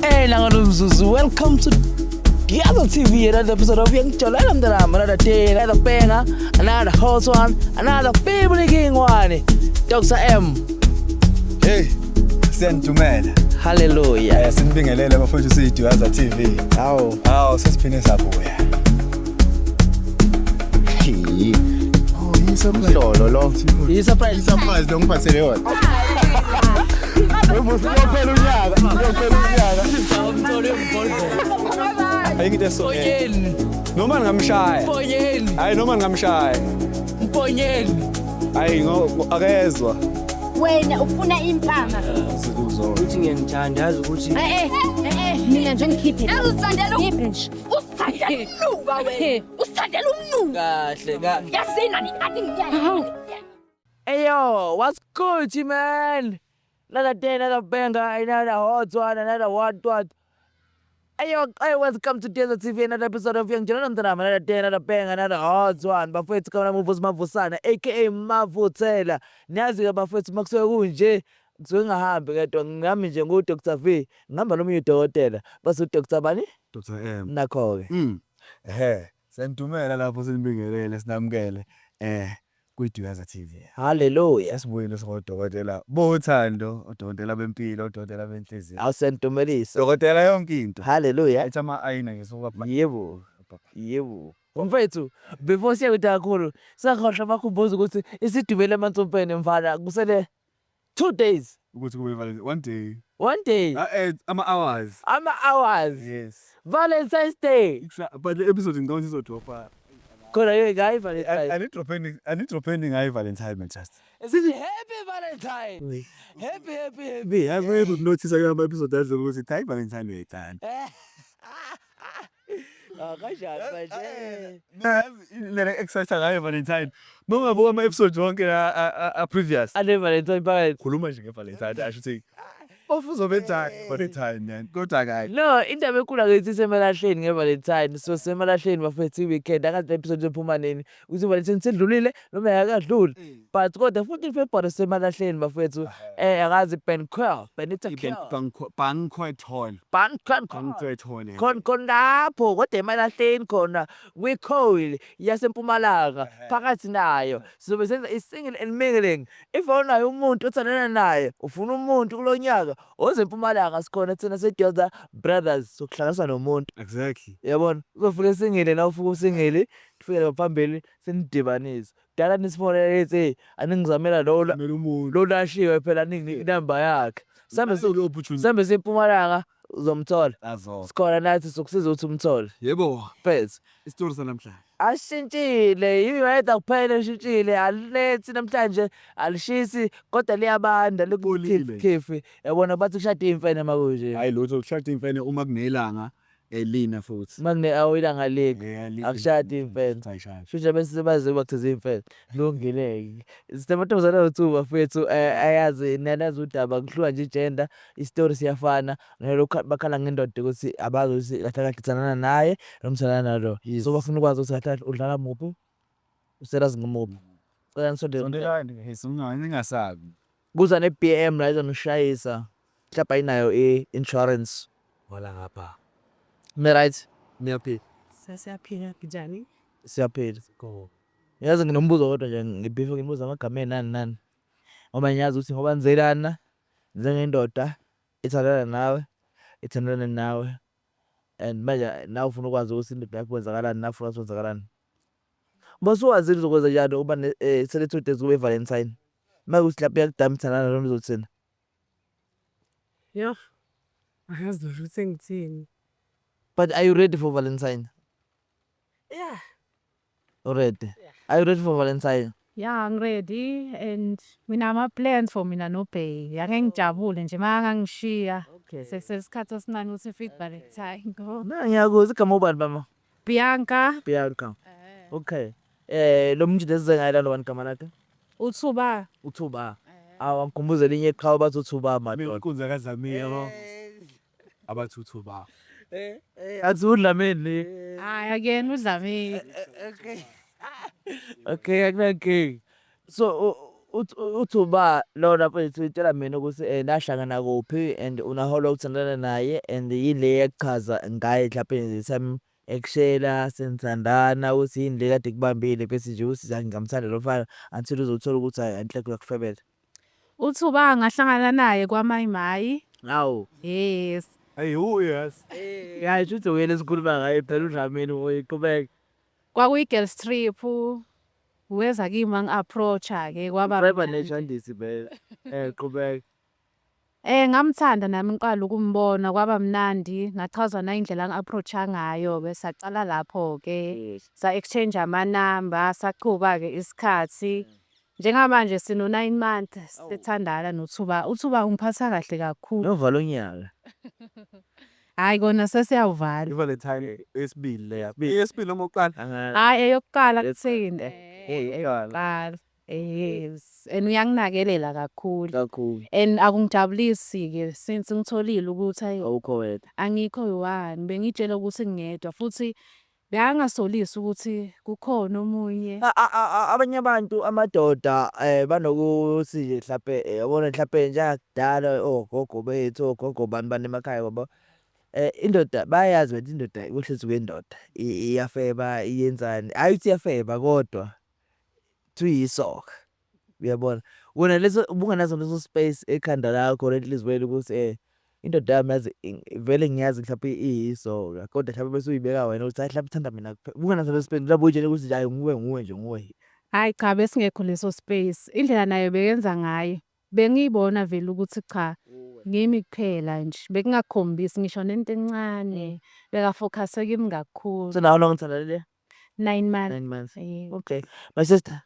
Welcome to the other TV, another episode of Young Chola, another day, another banger, another hot one, another family king one. Dr. M. Hey, sentumela. Hallelujah. Sinibingelele abafowethu siyiDwaza TV. Hawo sesiphine sabuya. Surprise lo. Surprise lo ngiphathele yona. Uyophela unyaka. Ayikho so. Noma ngamshaya. Hayi noma ngamshaya. Mponyeni. Hayi akezwa. Wena ufuna impama. Uthi ngiyangithanda yazi ukuthi Mina nje ngikhiphe. Uzithandela nje. Usithandela umnuka wena. Usithandela umnuka. kahle. Yasina nikathi ngiyaya. Yo, what's good, man? Another day, another banger, another hot one, another what? Hey, welcome to Desert TV, another episode of Young Jonathan. Another day, another banger, another hot one. Bafethu kama muvus mavusana, aka Mavuthela. Niyazi bafethu makusuke kunje, kusuke ngahambi kedwa ngami nje ngo Dr. V. Ngihamba nomunye udokotela. Base Dr. bani? Dr. M. Nakho ke. Sentumela lapho sinibingelele sinamukele. KwiDwaza TV. Hallelujah. Sibuyile sodokotela bothando, odokotela bempilo, odokotela benhliziyo. Awusentumelisa. Dokotela yonke into. Hallelujah. Ethi ama-ayina ngesuka Yebo. Mfethu, before siyakuthi kakhulu, sakhohlwa bakhumbuza ukuthi isidumele eMantsompeni mfana kusele 2 days. ukuthi kube Valentine. 1 day. 1 day. Ama-hours. Ama-hours. Yes. Valentine's Day. But the episode ngicabanga sizodropha. Khona ke ngayi Valentine. Anidropheni ngayi Valentine man just. Sithi happy Valentine. Happy. I'm able to notice ama episode adlule ukuthi hayi Valentine uyayithanda. Kanjani manje? Nale excite ngayo Valentine. Bongabuka ama episode wonke a previous. Ane Valentine phakathi. Khuluma nje ngeValentine I should say. Ofuzobenza Valentine man. Kodwa kayi. No, indaba enkulu akithi semalahleni ngeValentine. So semalahleni bafethu weekend akazi episode ephuma nini. Uthi Valentine sedlulile noma yakadluli. But kodwa futhi February semalahleni bafethu akazi Benita Banquet hall. Khona lapho kodwa emalahleni khona we coil yasempumalanga phakathi nayo sizobe senza i-single and mingling. If awunayo umuntu othandana naye ufuna umuntu kulonyaka ozempumalanga sikhona thina seDwaza Brothers sokuhlanganisa nomuntu. Exactly. Yabona uzofuna isingile na ufuna usingile kufikele phambili senidibanise dala nisifonele ethi aningizamela lo lashiwe phela ninginamba yakhe sambe sempumalanga uzomthola sikhona nathi sokusiza ukuthi umthole. Yebo. Pheze Isitori sanamhlanje. ashintshile yiweda kuphela eshintshile alilethi namhlanje alishisi kodwa liyabanda likukhifi yabona bathi kushada imfene makunje. Hayi lutho kushada imfene uma kunelanga elina futhi. Magne awilanga leki akushada imfene. Shusha bese baze bakuthi imfene lungileke sisemathokozana wethu bafethu ayazi nanazi udaba kuhluka nje gender istory siyafana nalokho bakhala ngendoda ukuthi abazi ukuthi kahlakahlisana naye nomthana nalo so bafuna ukwazi ukuthi kahle udlala muphi userazi ngomuphi cela nisondelane Ngingasabi. kuza ne-BM la izonushayisa mhlawumbe ayinayo i-insurance Wala ngapha. right Niyaphila. Sasiyaphila njani? siyaphila go yazi nginombuzo kodwa nje ngibhife ngibuza amagama nani ngoba ngiyazi ukuthi ngoba nizelana njengendoda ithandana nawe and manje nawe ufuna ukwazi ukuthi indoda yakho kwenzakalani nafuna ukuthi kwenzakalani masuwazile uzokwenza njani uba sele 2 days kube Valentine makuthi lapha yakudama ithandana nalo nizothina. Yo. Akazi ukuthi ngithini. But are you ready for Valentine? Yeah. Already. Are you ready for Valentine? Yeah, I'm ready and mina ama plans for mina no pay. Yake ngijabule nje makangishiya. Okay. Sesikhathi esincane ukuthi fit Valentine go. Na ngiyakuza igama ubani mama? Bianca. Okay. Lo muntu lesizengayo lo igama lakhe? Uthuba. Uthuba. Awangikhumbuzela linye iqhawe bathi Uthuba Mina madoda. inkunzi kaZamia yabo. Abathuthuba. Athi udlamini. Hayi again udlame. Okay, akunankinga. So uthi uba lona mfethu uyitshela mina ukuthi nahlangana kuphi and unahola ukuthandana naye and yile echaza ngaye mhlawumbe some ekushela senithandana ukuthi yini le kade kubambile bese nje usiza ngingamthanda lo mfana until uzothola ukuthi hayi inhleko yakufebela. Uthi uba ngahlangana naye kwaMayimayi. Hawu. Yes. Hey, who yes? Hayi shuthi wena esikhuluma ngaye phela uDlamini uyiqhubeka. Kwakuyi-girls trip. Weza kimi ngi-approach-ke kwaba Driver mnandi. nejandisi vele. Qhubeka. Ngamthanda nami ngiqala ukumbona kwaba mnandi ngachazwa nayindlela ngi-approach-a ngayo-ke sacala lapho-ke sa-exchange amanamba saqhuba-ke isikhathi. Njengamanje sino-9 months sithandana noThuba. uThuba ungiphatha kahle kakhulu. Novala unyaka. Hayi kona sesiyawuvala. I-Valentine esibili leya. Esibili noma oqala? Hayi eyokuqala kuthinde. Eyokuqala. Eyokuqala. Yes. And uyanginakelela kakhulu. Kakhulu. And akungijabulisi-ke since ngitholile ukuthi hayi Awukho wena. angikho yi-one. Bengitshela ukuthi ngingedwa futhi beyangasolisi ukuthi kukhona omunye. Abanye abantu amadoda banokuthi nje mhlawumbe yabona mhlawumbe njengadala ogogo bethu ogogo bani emakhaya yabo. Indoda bayazi ukuthi indoda kuhlezi kwendoda iyafeba iyenzani hayi ukuthi iyafeba kodwa thuyisoka uyabona wena leso ubungenazo leso space ekhanda lakho lenhlizweni ukuthi indoda yami yazi vele ngiyazi mhlawumbe iyisoka kodwa mhlawumbe bese uyibeka wena ukuthi hayi mhlawumbe uthanda mina ubungenazo leso space mhlawumbe uyitshela ukuthi hayi nguwe nje nguwe. Hayi cha besingekho leso space. Indlela nayo beyenza ngayo. Bengiyibona vele ukuthi cha ngimi kuphela nje. Bekungakhombisi ngisho nento encane. Bekafocus kimi kakhulu. So now long ngithandana le 9 months. 9 months. Yebo. Okay. My sister.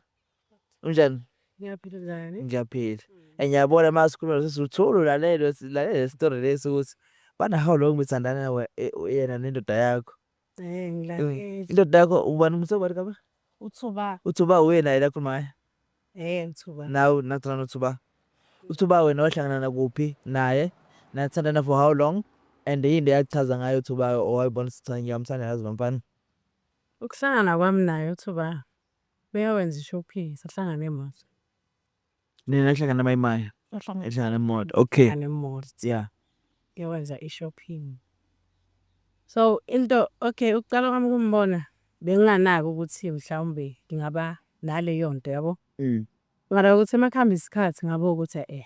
Unjani? Ngiyaphila njani? Ngiyaphila. Ngiyabona masikhuluma sesithulu lalela story lesi ukuthi bana how long bethandana yena nendoda yakho. Ngilakele. Indoda yakho ubani umsebari kabe? uThuba. Uthuba wena ila khulumaya. uThuba. Now nathana noThuba. Uthuba wena wahlangana nakuphi naye? Nathandana for how long? And yini yakuchaza ngayo uThuba owayibona ukuthi ngiyamthanda yazi bamfana. Ukuhlangana kwami naye uThuba beyawenza i-shopping sahlangana emoto. Nina hlangana mayimaya. Bahlangana. Ehlangana emoto. Okay. Emoto Yeah. yawenza i-shopping. So into okay ukuqala kwami ukumbona benginganaki ukuthi mhlawumbe ngingaba naleyo nto yabo. Mara ukuthi emakhamba isikhathi ngabo ukuthi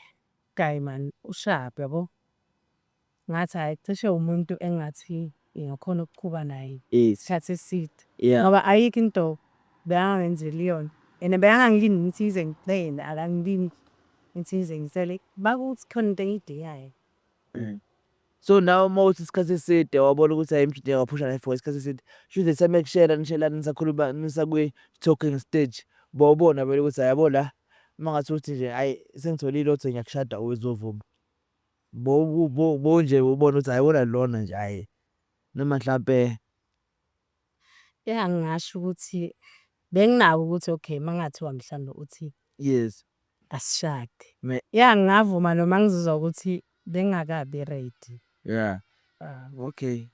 guy man usharp yabo. Ngathi hayi cishe umuntu engathi ngiyakhona ukuqhuba naye isikhathi eside. Yeah. Ngoba ayikho into beyangenzela iyona. And beyangangilini ngithize ngicela akangilini ngithize ngisele bakuthi khona into engiyidingayo. So now mawuthi isikhathi eside wabona ukuthi hayi mshide ngaphusha naye for isikhathi eside. Should they make share nishelana nisakhuluma nisakwe talking stage. Bawubona vele ukuthi yabo la mangathi uthi nje hayi sengitholile othi ngiyakushada uzovuma. Bo nje ubona ukuthi hayibona lona nje hayi noma mhlambe Ngingasho ukuthi benginako ukuthi okay mangathiwa mhlawumbe uthi yes asishade. Me- Ngingavuma noma ngizizwa ukuthi bengakabi ready. yeah okay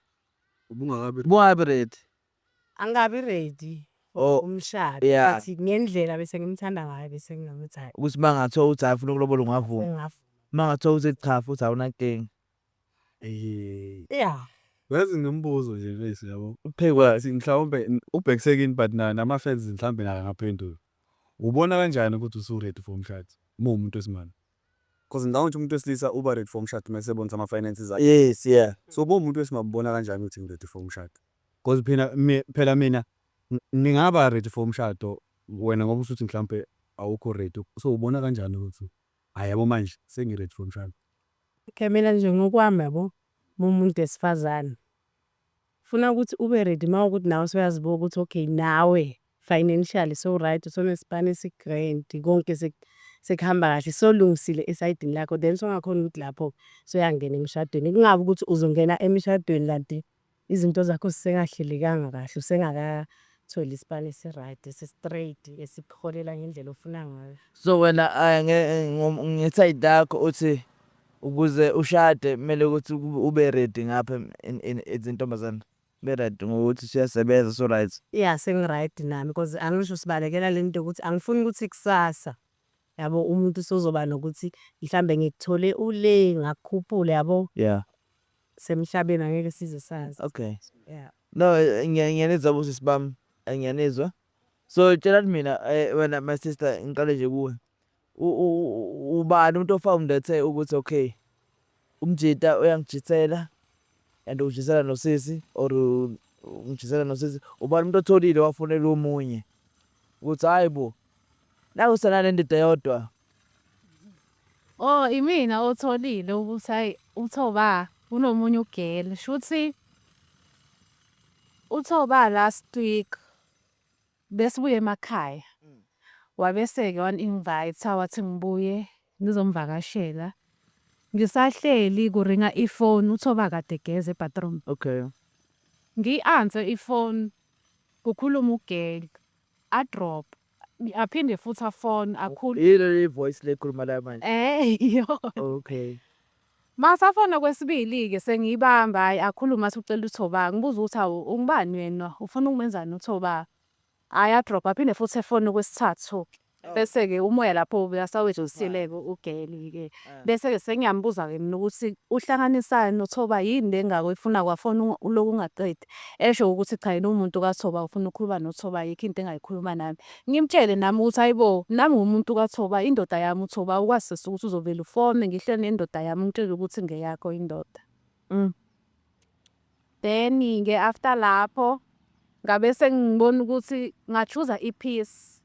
Ubungakabi ready Angabi ready Oh, umshado yeah. but ngendlela bese ngimthanda ngayo bese ngingamuthi hayi ukuthi mangathiwa uthi afuna ukulobola ungavuma ngingavuma. mangathiwa uthi cha futhi awunankinga Yeah. Wazi ngimbuzo nje bese yabo. uphekwa Mhlawumbe ubheksekini but nama fans mhlawumbe naka ngaphendula. Ubona kanjani ukuthi usu ready for umshado? Umuntu wesimanje. Because ngawuthi umuntu wesilisa uba ready for umshado mase bonza ama finances akhe. yes yeah So umuntu wesimabona kanjani ukuthi ready for umshado? Because phela mina ngingaba ready for umshado wena ngoba usuthi mhlawumbe awukho ready. So ubona kanjani ukuthi ayabo manje sengi ready for umshado? Okay mina nje ngokwami yabo umuntu esifazane. Funa ukuthi ube ready mawukuthi nawe uyazibuka ukuthi okay nawe financially so right usonesipani esigrand konke sekuhamba kahle solungisile esayidini lakho then songakhona ukuthi lapho soyangena emshadweni kungabe ukuthi uzongena emshadweni kanti izinto zakho zisengahlelekanga kahle usengakathola isipani esi-right esi-straight esikuholela ngendlela ofuna ngayo. so wena ngeside lakho uthi ukuze ushade kumele ukuthi ube ready ngapha izintombazana be ready ngokuthi siyasebenza so right Yeah sengi-right nami because angisho sibalekela lento ukuthi angifuni ukuthi kusasa yabo umuntu usozoba nokuthi mhlambe ngikuthole ule ngakukhuphula yabo Yeah. semhlabeni angeke size sazi. Okay. Yeah. No, ngiyanizwa busisi bami. Ngiyanizwa. So tshela mina wena my sister ngiqale nje kuwe. Ubani umuntu ofoundethe ukuthi okay umjita uyangijitsela and ujisela nosisi or ungijisela nosisi ubani umuntu otholile wafonela omunye ukuthi hayibo la usanale ndida yodwa. Oh, imina otholile ukuthi hayi uThoba kunomunye ugele. Shuthi uThoba last week besibuye emakhaya. Wabese-ke wan-invite wathi ngibuye ngizomvakashela. Ngisahleli kuringa ifoni uThoba kade egeza ebathroom. Okay. Ngi-answer ifoni kukhuluma ugele. A-drop. Aphinde futhi afone Yile voice lekhuluma la manje. iyo. Okay. Masafona kwesibili-ke sengiyibamba hayi akhuluma athi ucela uThoba. Ngibuza ukuthi hawu ungubani wena? Ufuna ukumenzani uThoba? Hhayi a-drop aphinde futhi efone kwesithathu. Bese-ke umoya lapho uyasawedlulisile-ke ugeli-ke. Bese-ke sengiyambuza-ke mina ukuthi uhlanganisani noThoba yini le engako ifuna kwafona uloku ungaqedi. Esho ukuthi cha yena umuntu kaThoba ufuna ukukhuluma noThoba ayikho into engayikhuluma nami. Ngimtshele nami ukuthi hayibo nami ngumuntu kaThoba indoda yami uThoba ukwazisa ukuthi uzovela ufone ngihleli nendoda yami ngitshela ukuthi ngeyakho indoda. Then-ke after lapho ngabe sengibona ukuthi ngachuza i-peace.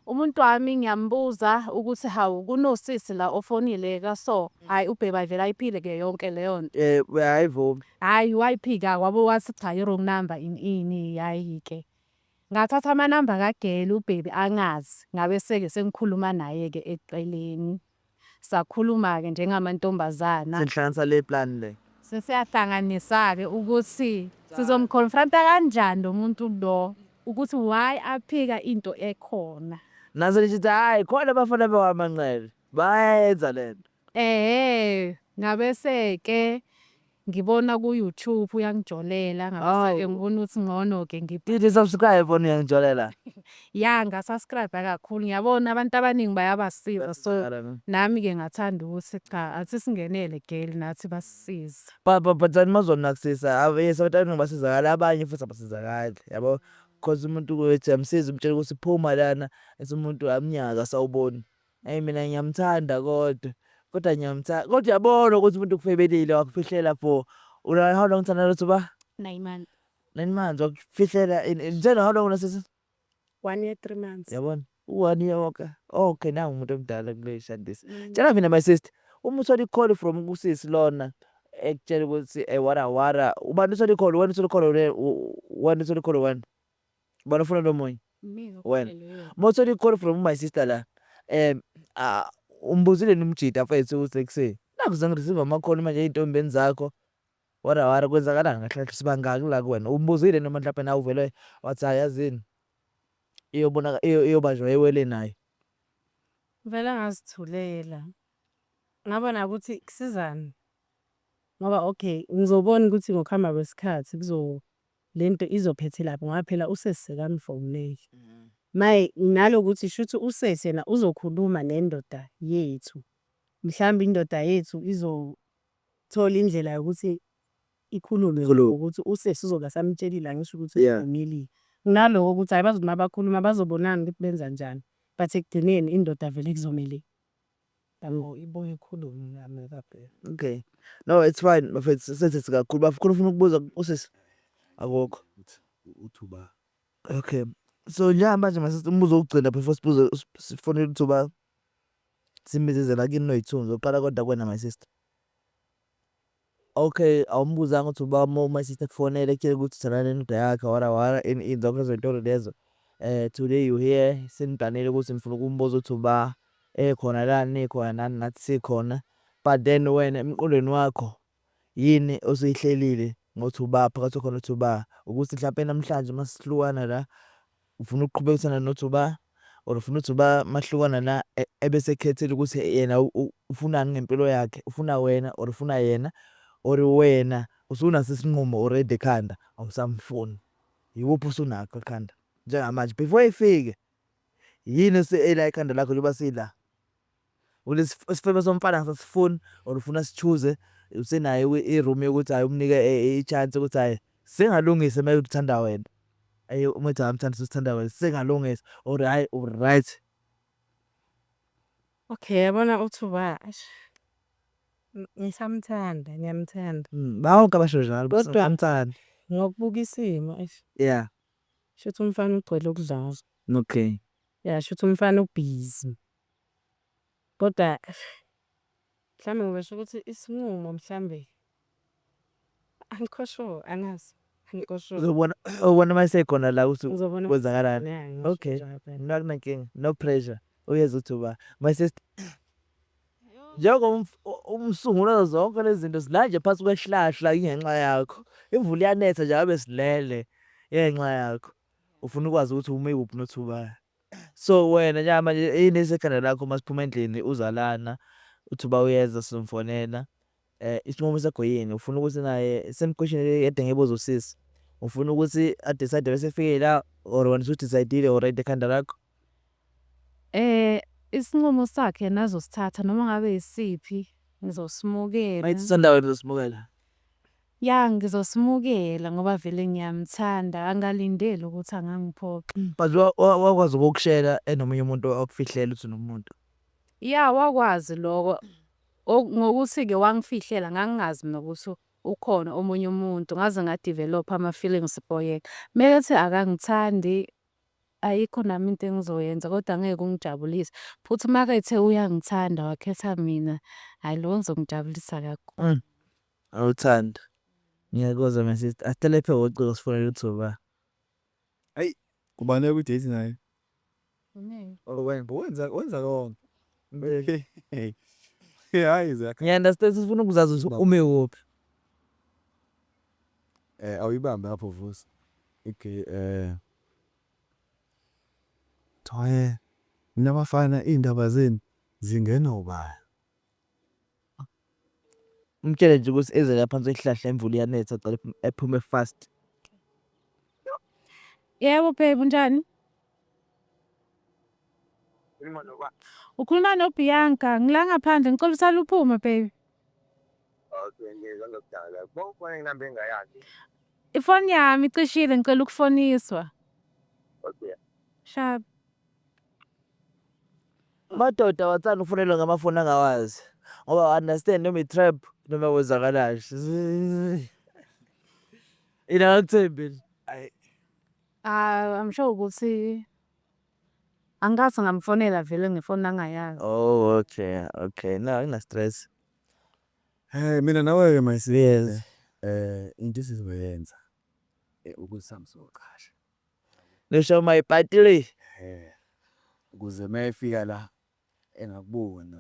Umuntu wami ngiyambuza ukuthi hawu kunosisi la ofonile kaso. Hayi ubheba vele ayiphile-ke yonke leyo nto. Ayivumi. Hayi wayiphika kwabo wathi cha i-wrong number ini yayi-ke. Ngathatha amanamba kagele ubhebe angazi. Ngabe sengikhuluma naye-ke eceleni. Sakhuluma-ke njengamantombazana. Senhlanganisa le plan le. Sesiyahlanganisa-ke ukuthi sizomconfronta kanjani lo muntu lo ukuthi why aphika into ekhona. Nazo ngithi hayi khona abafana bewamanqele. Bayenza lento. Ngabese-ke ngibona ku-YouTube uyangijolela ngabese-ke ngibona ukuthi ngcono-ke Did subscribe on uyangijolela? ya ngasubscribe kakhulu ngiyabona abantu abaningi bayabasiza so nami-ke ngathanda ukuthi cha athi singenele geli nathi basisize. But mazonakisisa yes abantu abaningi basizakala abanye futhi abasizakali yabo because umuntu wethu amsiza umtshela ukuthi phuma lana esumuntu amnyaka sawuboni. Hey mina ngiyamthanda kodwa ngiyamthanda kodwa uyabona ukuthi umuntu kufebelile wakufihlela for how long uthanda lo Thoba? 9 months. 9 months wakufihlela in how long unosisi? 1 year 3 months. Yabona 1 year okay nangu umuntu omdala kule shadisi. Tshela mina my sister uma uthola i-call from kusisi lona ekutshela ukuthi wara ubani uthola i-call wena uthola i-call wena ubani ufuna lo moya wena uma uthola i-call from my sister la umbuzile nomjida mfethu usekuseni naku zange receive ama-call manje ey'ntombeni zakho wara kwenzakalani kahle sibangaki la kuwena umbuzile noma mhlawumbe nawe uvele wathi yazini iyobanjwa ewele naye. Vele ngazithulela. Ngabona ukuthi kusizani. Ngoba okay ngizobona ukuthi ngokuhamba kwesikhathi lento izophethe lapho ngoba phela usesi sekamfonele. Maye nalokuthi shuthi usesi yena uzokhuluma nendoda yethu. Mhlawumbe indoda yethu izothola indlela yokuthi ikhulume ukuthi usesi uzobe samtshelile ngisho ukuthi uvumile. Kunaloko ukuthi hayi bazothi mabakhuluma bazobonana ukuthi benza njani. But ekugcineni indoda vele kuzomele ibuye ikhulume nami kabheka. Okay. No, it's fine mfethu sensithi kakhulu bafuna ufuna ukubuza usisi akukho uThoba. Okay. So njengoba manje masisithi umbuzo wokugcina before sifonele uThoba simizezela kini noyithunzi oqala kodwa kwena my sister. Okay awumbuzanga uThoba my sister kufonele ekutshela ukuthi uthanda nendoda yakhe wara zonke zentolo lezo. Today you here senibhanele ukuthi nifuna ukumbuza uThoba khona la nikhona nani nathi sikhona but then wena emqondweni wakho yini osuyihlelile ngoThoba phakathi khona uThoba ukuthi mhlawumbe namhlanje masihlukana la ufuna ukuqhubeka uthanda noThoba or ufuna uThoba mahlukana la ebese khethela ukuthi yena ufunani ngempilo yakhe ufuna wena or ufuna yena or wena usunaso isinqumo already ekhanda awusamfuni yiwuphi usunakho ekhanda njengamanje before ifike yini ela ekhanda lakho liba sila Isifebe somfana angisasifuni or ufuna sichuze usenayo i-room yokuthi hayi umnike i-chance ukuthi hhayi sengalungisa uma ekuthanda wena. Uma ethi akamthandi usithanda wena sengalungisa or hhayi u-right. Okay, yabona uThuba, eish, ngisamthanda, ngiyamthanda. Bonke abashosha nalo Kodwa- bamthanda. Ngokubuka isimo, eish, Yeah, shuthi umfana ugcwele ukudlala. okay. Yeah, shuthi umfana ubhizi. Kodwa mhlambe ngisho ukuthi isinqumo mhlambe angikho sure, angazi. Angikho sure. Ubona uma esekhona la ukuthi Ngizobona kwenzakalani. Yeah, ngisho Okay. njalo. Mina akunankinga, no pressure. Uyeza uThuba. My sister, umsunguli zonke lezi zinto sila nje phansi kwesihlahla ingenxa yakho. Imvula iyanetha nje ngabe silele ingenxa yakho. Ufuna ukwazi ukuthi ume kuphi noThuba. So wena njengamanje yini esekhanda lakho masiphuma endlini uzalana uThuba uyeza sizomfonela. Isinqumo sakho yini? Ufuna ukuthi naye same question ekade ngiyibuza usisi. Ufuna ukuthi a-decide bese efike la or wena usu-decide-ile already ekhanda lakho? Isinqumo sakhe yena azosithatha noma ngabe yisiphi ngizosimukela. Mayithi uthanda wena uzosimukela? Ya, ngizosimukela ngoba vele ngiyamthanda angalindeli ukuthi angangiphoqa. But wakwazi ukukushela enomunye umuntu akufihlela ukuthi unomuntu? Ya, wakwazi loko ngokuthi-ke wangifihlela ngangingazi mina ukuthi ukhona omunye umuntu ngaze nga-develop ama-feelings for yena. Mekethi akangithandi ayikho nami into engizoyenza kodwa angeke ungijabulise. Futhi makethe uyangithanda wakhetha mina, hhayi loko kuzongijabulisa kakhulu. Awuthanda. Ngiyakuzwa my sister. Asicale phela ngocingo sifonele uThuba. Kubaluleke kwi-date naye. Oh wena Wenza konke. Hhayi zakhe. ngiya-understand sifuna ukuzazi ukuthi ume kuphi. Awuyibambe lapho vusi. Okay, Thoye, mina bafana iy'ndaba zenu zingena ubani? Umtshele nje ukuthi eze la phansi kwesihlahla imvula iyanetha acale ephume fast. Yebo babe, unjani? Ukhuluma noBianca, ngila ngaphandle ngicela usale uphume babe. Okay, ngizwa ngokudala. Bonke inamba engayazi. Ifoni yami icishile ngicela ukufoniswa. Okay. Shap. Madoda awathandi ukufonelwa ngamafoni angawazi ngoba understand noma i-trap noma kwenzakalani. Yena akakuthembi. I'm sure ukuthi angikaze ngamfonela vele ngefoni angayazi. Oh okay, okay. No, angina-stress. Mina nawe-ke my sister. Yes. Into esizoyenza ukuthi samsokasha. Nisho mayipatile. Ukuze mayefika la engakuboni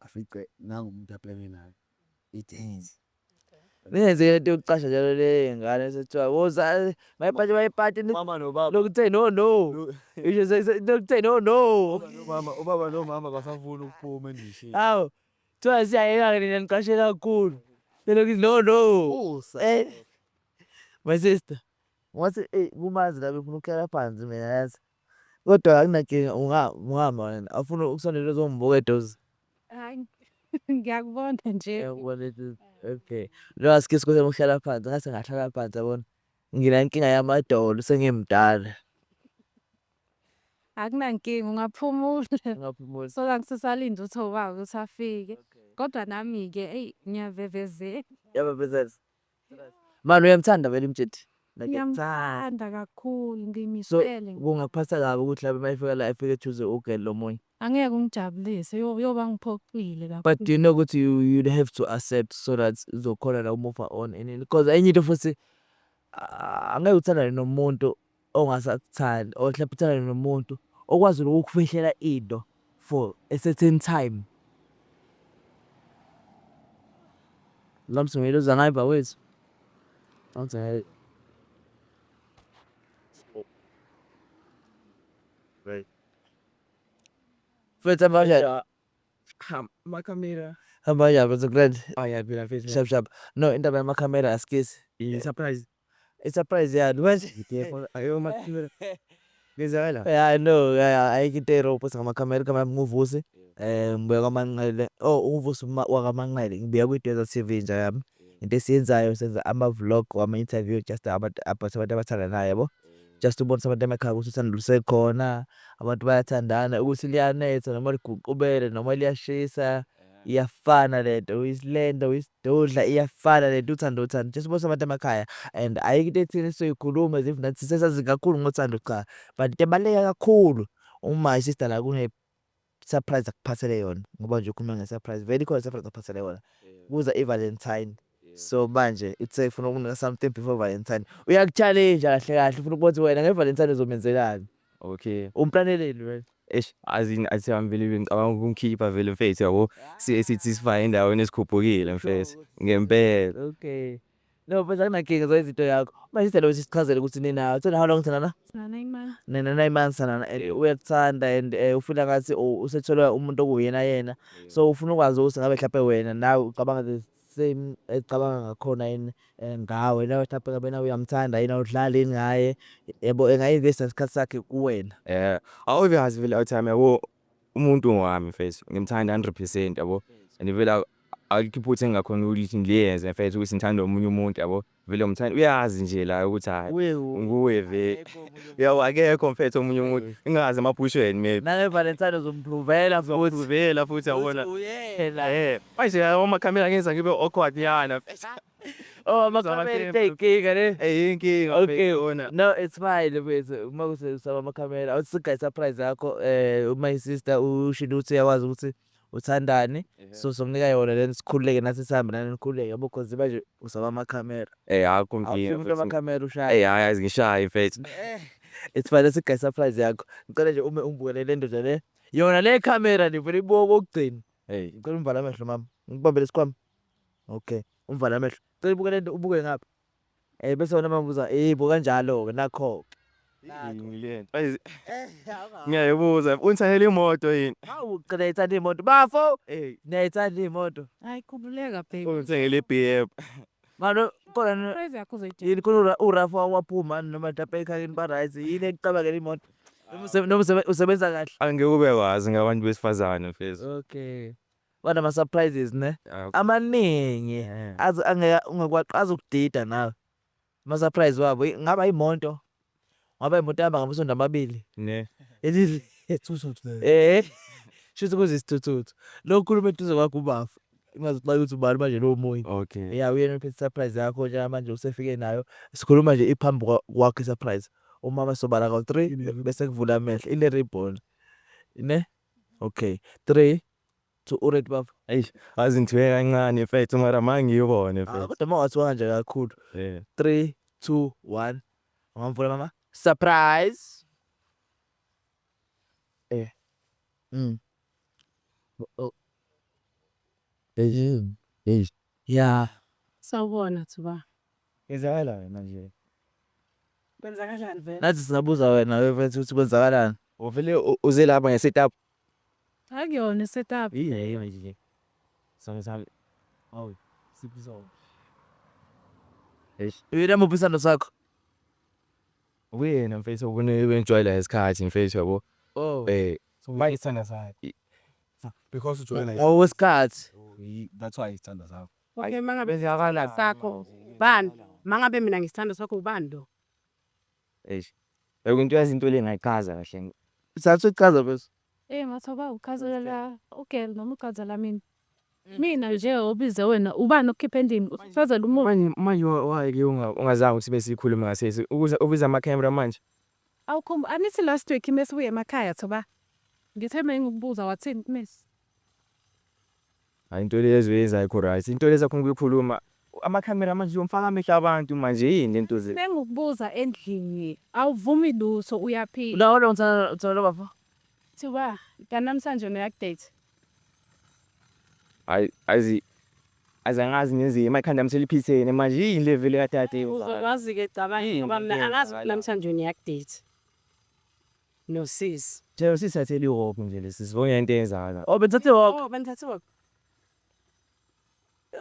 afice nangumuntu aplane naye. Idenzi. Ningenze into yokucasha njalo le ngane sethiwa woza mayipati Mama nobaba. lokuthe no. Isho lokuthe no. Ubaba nomama basafuna ukuphuma endishini. Hawu. Kuthiwa siyayeka nina niqashe kakhulu. Selokuthi no. My sister. Ngathi kumazi la befuna ukukhala phansi mina yazi. Kodwa akunankinga ungahamba wena. Afuna ukusondela uzongibuka eduze. Hayi ngiyakubona nje. Yabona eduze. Okay. Lo asike sikose ukuhlala phansi ngase ngahlala phansi yabona. Nginankinga yamadolo sengimdala. Akunankinga ungaphumula. Ngaphumula. So ngisasalinde uThoba ukuthi afike. Kodwa nami-ke ngiyavevezela. Yaba bezela. Manje uyamthanda vele umtsheti? Ngiyamthanda kakhulu So ngimisele. kungakuphatha kabi ukuthi lapho mayifika la efike choose ugel lomunye. Angeke ungijabulise yoba ngiphoqile kakhulu. But do you know ukuthi you'd have to accept so that uzokhona la move on and because enye into futhi angeke uthandane nomuntu ongasakuthandi or mhlawumbe uthandane nomuntu okwazi ukukufihlela into for a certain time. Lamsungela uzangayipha wethu. Awuthi right. Futhi manje Makamera. hamba njani bazokuland Phela mfethu. shap. No indaba yamakhamera asikisi. Surprise. It's surprise yani manje. Ayo makamera. Ngizala. Yeah, I know. Ayikho into erobho ngamakhamera kama move usi. Ngibuya kwaManqele. Oh, uVusi wakaManqele. Ngibuya kwi-Desert TV nje yami. Into esiyenzayo senza ama-vlog wama-interview just abantu abathandanayo yabo. Just ubonisa abantu emakhaya ukuthi uthando lusekhona, abantu bayathandana, ukuthi liyanetha noma liguqubele noma liyashisa, iyafana lento, uyisilenda uyisidudla iyafana lento uthando. Just ubonisa abantu emakhaya and ayikho into ethini esizoyikhuluma as if nathi sesazi kakhulu ngothando cha, but into ebaluleke kakhulu uma isister la surprise akuphathele yona ngoba nje ukhuluma nge-surprise, vele ikhona surprise akuphathele yona. Kuza i-Valentine, so manje ithe ufuna ukunika something before Valentine, uyaku-challenge kahle kahle ufuna ukubona ukuthi wena nge-Valentine uzomenzelani. Okay. Umplaneleni wena? Eish, athi vele ngicabanga ukungikhipha vele mfethu yabo. Sithi sifike endaweni esikhuphukile mfethu. Ngempela. Okay. No, but akunankinga zoyizo into yakho. Manje isithelo sichazele ukuthi ninayo. Thina how long thanana? 9 months. 9 months thanana and uyakuthanda and ufuna ngathi usethola umuntu okuyena yena. So ufuna ukwazi ukuthi ngabe mhlawumbe wena nawe ucabanga the same ecabanga ngakhona yini ngawe nawe mhlawumbe ngabe nawe uyamthanda yini udlala yini ngaye yebo engayi-invest isikhathi sakhe kuwena. Awuyazi vele awuthami yabo umuntu wami mfethu. Ngimthanda 100% yabo. And vele alikho iphutha engakhona ukuthi ngiyenze mfethu ukuthi ngithanda omunye umuntu yabo. Vele umthanda uyazi nje la ukuthi hayi nguwe vele. Yabo akekho mfethu omunye umuntu. Ingazi emaphushweni maybe. Nange-Valentine uzomprovela futhi. Vele futhi yabona. Uyena. Manje yabo amakhamera ngenza ngibe awkward yana. Oh, amakhamera inkinga ne. Inkinga. Okay, no, it's fine mfethu. Uma kusebenzisa amakhamera awuthi sigayi surprise yakho my sister ushilo ukuthi uyakwazi ukuthi uthandani, so sokunika yona then sikhululeke nathi sihambe nani nikhululeke yabo cause manje usaba amakhamera. Akho Awufuni nkinga. amakhamera ushaye. Hayi ngishaye mfethu. It's fine sigayi surprise yakho. Ngicela nje ume ungibukele le ndoda le. Yona le camera ndivele ibuka kokugcina. Ngicela umvala amehlo mama. Ngikubambele isikhwama. Okay, umvala amehlo. Ngicela ubuke le nto ubuke ngapha. Bese wena mabuza yebo kanjalo ke nakho. Ngilento. Ngiyayibuza unithathele imoto yini? Hawu uqeda ithanda imoto. Bafo. Niyayithanda imoto. Hayi khululeka baby. Ungithengele BM. Mano khona Surprise yakho uzoyidinga. yini khona uRafa waphuma noma mhlawumbe ekhayeni ba-right yini ekucabangela imoto. Noma usebenza kahle. Angeke ube kwazi ngabantu besifazane mfethu. Okay. Banama surprises ne. Amaningi. Angeke ungakwaqaza ukudida nawe. Ama surprise wabo ngaba imoto. Ngaba imoto yaba ngamasonto amabili. Ne. Elili Ethusuthu. Shuthi kuzisithuthu. Lo khuluma eduze kwakho ubafu. Ingazoxoxa ukuthi ubani manje lo moya. Okay. Yeah, uyena uphethe surprise yakho nje manje usefike nayo. Sikhuluma nje iphambi kwakho surprise. Umama sobala ka3 bese kuvula amehlo ile ribbon. Ne? Okay. 3 2 uready bafo. Eish, azinthiwe kancane mfethu mara mangiyibone mfethu. Kodwa mawathiwa kanje kakhulu. 3 2 1. Ungamvula mama? Surprise. Yeah. Sawubona Thuba. Yenzakalani manje? Kwenza kanjani vele? Nathi singabuza wena wefethu ukuthi kwenzakalani. Uvele uze lapha nge-setup. Akuyona isetup. Yini manje? Sami. Awu, siphiso. Uyena muphisano sakho. Wena mfethu ubone enjoy la isikhathi mfethu yabo. Oh. So why ithanda sakhe? Because ujoyina Oh, wesikhathi. that's why ithanda sakhe. Okay mangabe sakho bani? Mangabe mina ngisithanda sakho ubani lo? Eish. Bekunto yazi into le ngayichaza kahle. Sathi uchaza bese. Mathoba uchazelela ugel noma uchazela mina. Mina nje obize wena ubani okhipha endini uchazela umuntu. Manje wake ungazange ukuthi besikhuluma ngasesi ukuze ubiza ama-camera manje. Awukhumba anithi last week mesibuye emakhaya Thoba. Ngithe ngikubuza wathini kumesi. Hayi into lezo yenza ikho right. Into leza khona ukuyikhuluma. Ama-camera manje umfaka amehlo abantu manje yini lento ze. Ngikubuza endlini. Awuvumi lutho uyaphila. Ulawo uthana lo bafo. Thoba kanamhlanje no-update. Hayi azangazi neze emakhanda amtheliphithene manje yini level katate. Uzowazi ke cabanga ngoba mina angazi namhlanje uya-update. No sis. Nje sisathe iHope nje lesi sibonga into eyenzakala. Oh, bethathe walk. Oh, benithathe walk.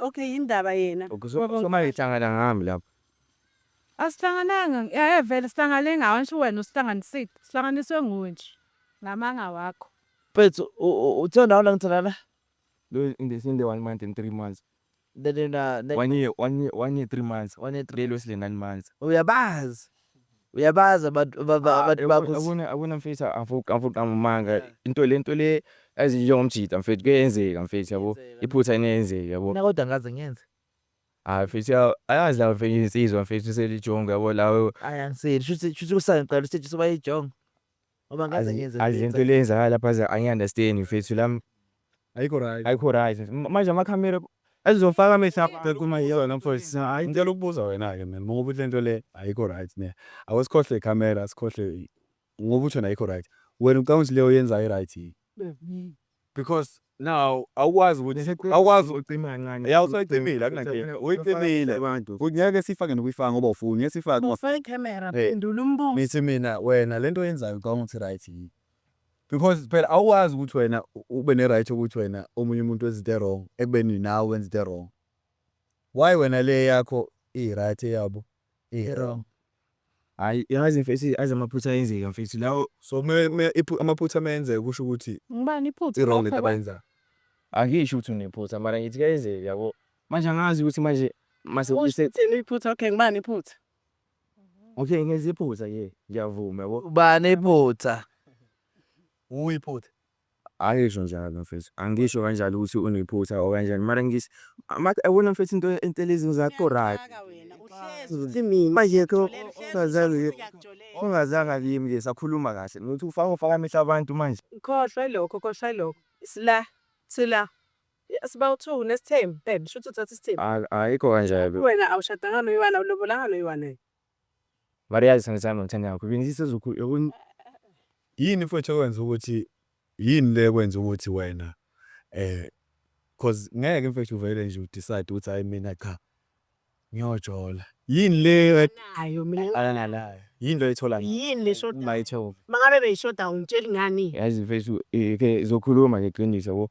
Okay, indaba yena. Soma ihlangana ngami lapha. Asihlangananga. Vele sihlangane ngawe nje wena usihlanganisile. Sihlanganiswe nguwe nje. Ngamanga wakho. Mfethu uthe ndawo ngithanda Lo in the 1 month and 3 months. then 1 year, 1 year 3 months. 1 year 3 Lelo sile 9 months. uyabazi abantu bakho Abona mfethu avuka amanga. Into le ezinjengomjida mfethu kuyenzeka mfethu yabo. Iphutha inenzeka yabo. mina kodwa ngaze ngenze Mfethu ayazi la mfethu insizwa mfethu selijonga yabo lawo. angiseli shuthi kusangicela stage soba ijonga ngoba ngaze ngenze Azinto lenzakala lapha angi-understand mfethu lami ayikho right. ayikho right. Manje amakhamera azofaka amehlo Kuma yona mfowethu hayi ngicela ukubuza wena ke man ngoba uthi lento le ayikho right ne awusikhohle icamera sikhohle ngoba uthi ayikho right wena ucabanga leyo yenza ayi right because now awukwazi ucima kancane. ya usayicimile akunankinga uyicimile abantu kungeke sifake nokuyifaka ngoba ufuni ngeke sifake ngoba Ufake camera Hey. phendula umbuzo. mithi mina wena lento yenzayo ucabanga ukuthi right because phela awukwazi ukuthi wena ube ne right ukuthi wena omunye umuntu wenza into wrong ekubeni nawe wenza into wrong why wena le yakho i right yabo i wrong Hayi yazi mfethu azamaphutha ayenzeka mfethu lawo so amaphutha amenze kusho ukuthi Ngibani iphutha? i wrong into abayenza angisho ukuthi unephutha mara ngithi kuyenzeka yabo. Manje angazi ukuthi manje mase Uthini iphutha? Okay, ngibani iphutha? okay ngenza iphutha ngiyavuma yabo. ubani iphutha uyiphutha Angisho njalo mfethu. Angisho kanjalo ukuthi unephutha or kanjani mara ngisi abona mfethu into lezi zakho right. Uthi mina. Manje ungazange kimi ke sakhuluma kahle. Ngokuthi ufaka amehlo abantu manje. Khohlwa lokho. Sila. Sibawu-2 nesithembu. Babe, shuthi uthatha isithembu. Ayikho kanjalo. Wena awushadanga noyiwana ulobolanga noyiwana. Mara yazi sangithanda ngithanda yakho. Bengisizokhu yini mfowethu okwenza ukuthi yini le kwenza ukuthi wena cause ngeke mfethu uvele nje udecide ukuthi hayi mina cha ngiyojola yini le Hayo mina. alangalayo yini lo ithola Yini lesho? mayithola Mangabe beyishoda ungitshela ngani? yazi mfethu ke zokhuluma ngeqiniso yabo.